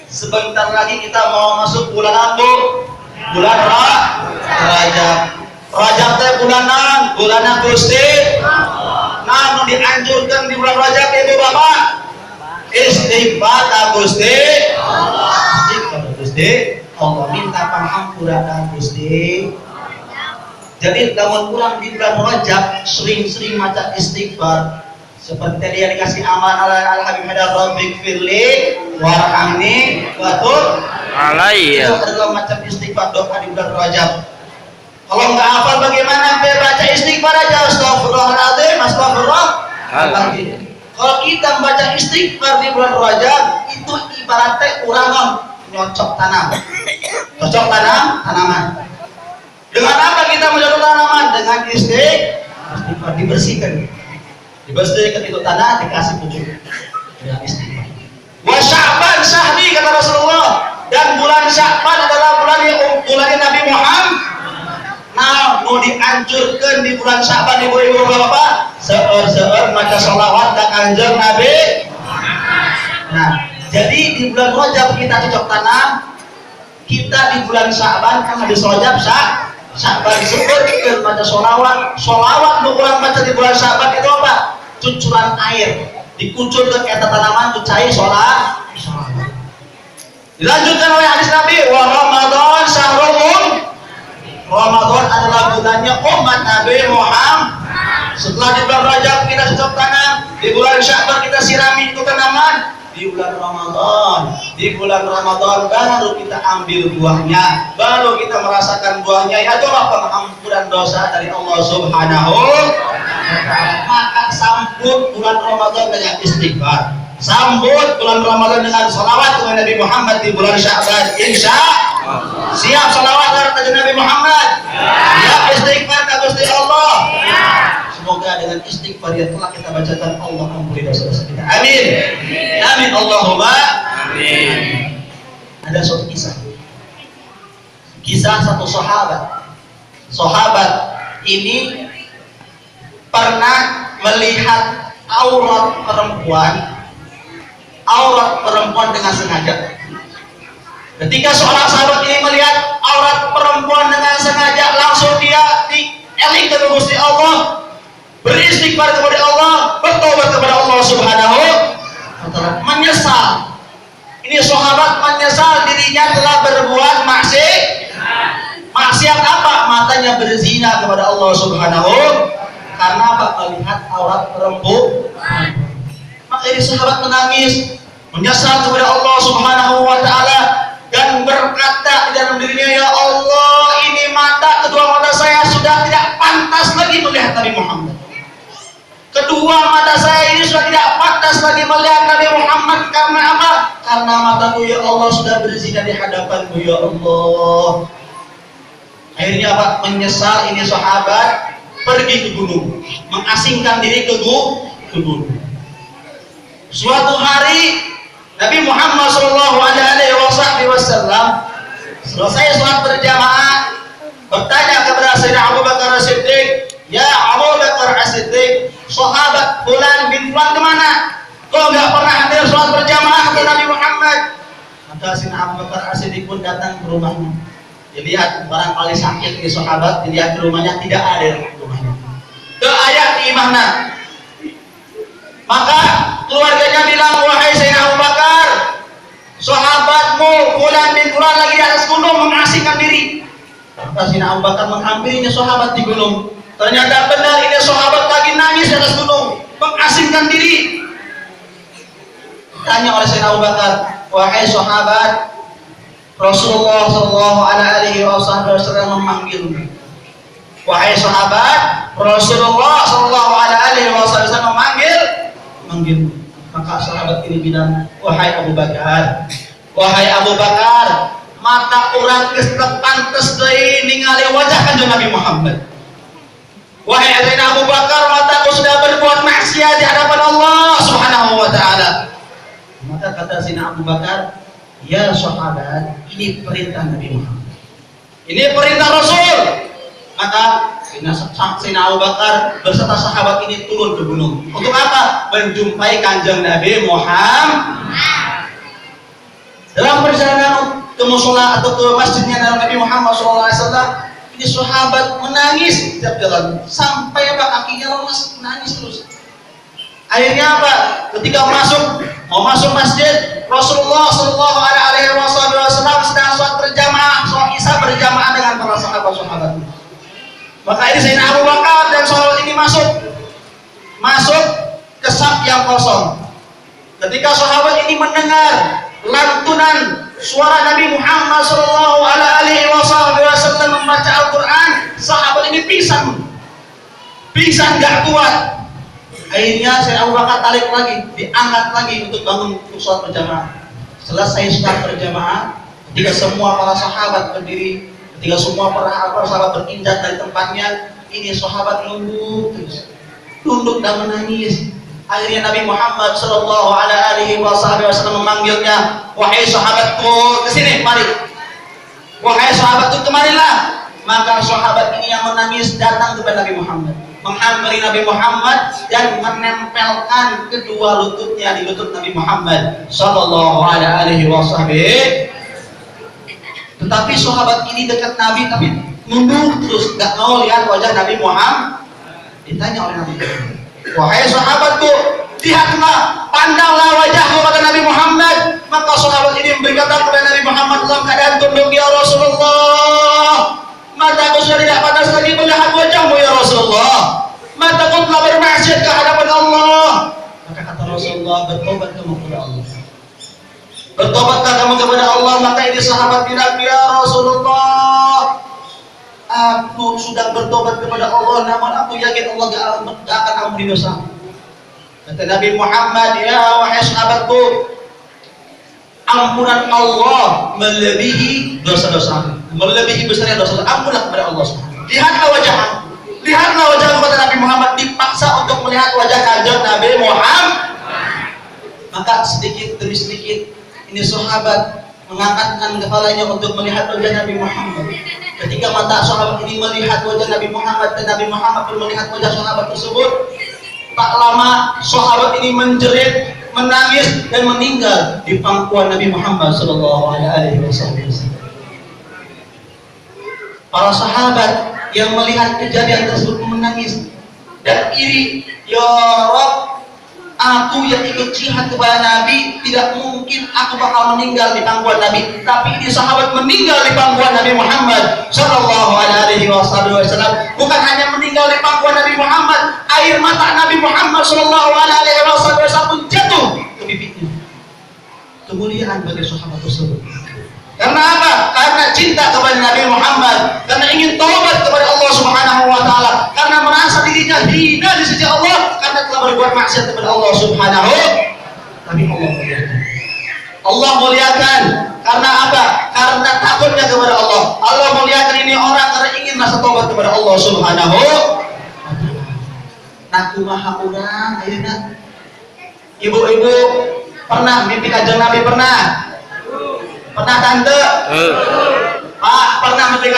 Sebentar lagi kita mau masuk bulan apa? Bulan Rajab. Rajab teh bulan Gusti. Namun dianjurkan di bulan Rajab itu Bapak istighfar Gusti. Istighfar Gusti. Allah minta pengampunan Gusti. Jadi namun pulang di bulan Rajab sering-sering maca istighfar. Seperti dia dikasih aman ala Habib Hadar Rabbik firli warhamni wa tub alayya. Itu adalah macam istighfar doa di bulan Rajab. Kalau nggak hafal bagaimana baca istighfar aja, astagfirullahaladzim, astagfirullahaladzim. Kalau kita membaca istighfar di bulan Rajab itu ibaratnya orang nyocok tanam. Cocok tanaman. Dengan apa kita mencocok tanaman? Dengan istighfar dibersihkan. Dibersihkan itu tanah dikasih pucuk dengan istighfar. Wa Sya'ban syahri kata Rasulullah, dan bulan Sya'ban adalah bulannya Nabi Muhammad. Nah, mau dianjurkan di bulan Sya'ban ibu-ibu bapak seur maca sholawat ke kanjeng Nabi. Nah, jadi di bulan Rajab kita cocok tanam, kita di bulan Sya'ban kan habis Rajab Sya'ban seperti baca sholawat untuk orang baca di bulan Sya'ban itu apa? Cucuran air dikucur ke tanaman untuk cair sholat. Dilanjutkan oleh hadis Nabi, wa Ramadan syahrul. Ramadan adalah bulannya umat Nabi Muhammad. Setelah di bulan Rajab kita cocok tanam, di bulan Sya'ban kita sirami itu tanaman. Di bulan Ramadan baru kita ambil buahnya, baru kita merasakan buahnya. Ya itulah pengampunan dosa dari Allah Subhanahu wa ta'ala. Maka sambut bulan Ramadan dengan istighfar, sambut bulan Ramadan dengan salawat kepada Nabi Muhammad di bulan Sya'ban. Insya Allah siap salawat kepada Nabi Muhammad, siap istighfar kepada Gusti Allah. Semoga dengan istighfar yang telah kita bacakan Allah ampuni dosa-dosa kita. Amin. Amin Allahumma amin. Ada suatu kisah satu sahabat ini pernah melihat aurat perempuan dengan sengaja. Ketika seorang sahabat ini melihat aurat perempuan dengan sengaja, langsung dia dieling ke Gusti Allah, beristighfar kepada Allah, bertobat kepada Allah Subhanahu wa ta'ala, menyesal. Ini sahabat menyesal dirinya telah berbuat maksiat apa? Matanya berzina kepada Allah Subhanahu karena apa? Melihat aurat perempuan. Maka ini sahabat menangis, menyesal kepada Allah Subhanahu wa ta'ala dan berkata di dalam dirinya, ya Allah, ini kedua mata saya sudah tidak pantas lagi melihat Nabi Muhammad. Kedua mata saya ini sudah tidak pantas lagi melihat Nabi Muhammad. Karena apa? Karena mataku ya Allah sudah berzina di hadapanmu ya Allah. Akhirnya apa? Menyesal ini sahabat, pergi ke gunung, mengasingkan diri ke gunung. Suatu hari Nabi Muhammad SAW selesai sholat berjamaah, bertanya kepada Sayyidina Abu Bakar As-Siddiq, ya Abu Bakar As-Siddiq, sahabat fulan bin fulan kemana? Kok nggak pernah hadir sholat berjamaah ke Nabi Muhammad? Maka Sayyidina Abu Bakar As-Siddiq pun datang ke rumahnya. Dilihat barangkali sakit di sahabat, dilihat di rumahnya tidak ada di rumahnya. Ke ayat di mana? Maka keluarganya bilang, wahai Sayyidina Abu Bakar, sahabatmu fulan bin fulan lagi di atas gunung mengasingkan diri. Maka Sayyidina Abu Bakar menghampirinya sahabat di gunung. Ternyata benar ini sahabat lagi nangis di atas gunung, mengasingkan diri. Tanya oleh Sayyidina Abu Bakar, wahai sahabat, Rasulullah Shallallahu Alaihi Wasallam memanggilmu. Wahai sahabat, Rasulullah Shallallahu Alaihi Wasallam memanggilmu. Maka sahabat ini bilang, wahai Abu Bakar, mata orang kestek pantes deui ningali wajah kanjeng Nabi Muhammad. Wahai Sayyidina Abu Bakar, mataku sudah berbuat maksiat di hadapan Allah Subhanahu wa ta'ala. Maka kata Sayyidina Abu Bakar, ya sahabat, ini perintah Nabi Muhammad, ini perintah Rasul. Maka Sayyidina Abu Bakar beserta sahabat ini turun ke gunung. Untuk apa? Menjumpai kanjeng Nabi Muhammad. musola atau ke masjidnya Nabi Muhammad SAW, ini sahabat menangis setiap jalan sampai kakinya lemas, menangis terus. Akhirnya apa? Ketika mau masuk masjid, Rasulullah Shallallahu Alaihi Wasallam sedang sholat berjamaah, sholat isya berjamaah dengan para sahabat. Maka ini Sayyidina Abu Bakar dan sahabat ini masuk ke saf yang kosong. Ketika sahabat ini mendengar lantunan suara Nabi Muhammad Shallallahu Alaihi Wasallam membaca Al-Quran, sahabat ini pingsan gak kuat. Akhirnya Sayyidina Abu Bakar tarik lagi, diangkat lagi untuk bangun untuk sholat berjamaah. Selesai sholat berjamaah, ketika semua para sahabat berdiri, ketika semua para sahabat berpindah dari tempatnya, ini sahabat tunduk dan menangis. Akhirnya Nabi Muhammad Shallallahu Alaihi Wasallam memanggilnya, wahai sahabatku, kesini, mari. Wahai sahabatku, kemarilah. Maka sahabat ini yang menangis datang kepada Nabi Muhammad, menghampiri Nabi Muhammad dan menempelkan kedua lututnya di lutut Nabi Muhammad Sallallahu Alaihi Wasallam. Tetapi sahabat ini dekat Nabi tapi nunduk terus, gak mau lihat wajah Nabi Muhammad. Ditanya oleh Nabi, wahai sahabatku, lihatlah, pandanglah wajahku kata Nabi Muhammad. Maka sahabat ini berkata kepada Nabi Muhammad dalam keadaan tunduk, ya Rasulullah, mataku sudah tidak panas lagi melihat wajahmu ya Rasulullah. Mataku telah bermaksiat ke hadapan Allah. Maka kata Rasulullah, bertobat kamu kepada Allah. Bertobatkah kamu kepada Allah? Maka ini sahabat bilang, ya Rasulullah, aku sudah bertobat kepada Allah, namun aku yakin Allah gak akan ampuni dosa. Kata Nabi Muhammad, ya wahai sahabatku, ampunan Allah melebihi dosa-dosa, melebihi besarnya dosa. Ampunlah kepada Allah Subhanahu. Lihatlah wajahmu kata Nabi Muhammad, dipaksa untuk melihat wajah kanjeng Nabi Muhammad. Maka sedikit demi sedikit ini sahabat mengangkatkan kepalanya untuk melihat wajah Nabi Muhammad. Ketika mata sahabat ini melihat wajah Nabi Muhammad dan Nabi Muhammad pun melihat wajah sahabat tersebut, tak lama sahabat ini menjerit, menangis dan meninggal di pangkuan Nabi Muhammad Sallallahu Alaihi Wasallam. Para sahabat yang melihat kejadian tersebut menangis dan iri, ya Rabb, aku yang ikut jihad kepada Nabi, tidak mungkin aku bakal meninggal di pangkuan Nabi. Tapi ini sahabat meninggal di pangkuan Nabi Muhammad Sallallahu Alaihi Wasallam. Bukan hanya meninggal di pangkuan Nabi Muhammad, air mata Nabi Muhammad Sallallahu Alaihi Wasallam pun jatuh ke bibirnya. Kemuliaan bagi sahabat tersebut. Karena apa? Karena cinta kepada Nabi Muhammad, karena ingin taubat kepada Allah Subhanahu wa taala, karena merasa dirinya hina di sisi Allah karena telah berbuat maksiat kepada Allah Subhanahu. Tapi Allah muliakan karena apa? Karena takutnya kepada Allah. Allah muliakan ini orang karena ingin rasa taubat kepada Allah Subhanahu wa taala. Naku maha urang ayeuna. Ibu-ibu pernah mimpi kanjeng Nabi? Pernah tante? Pak, pernah mimpi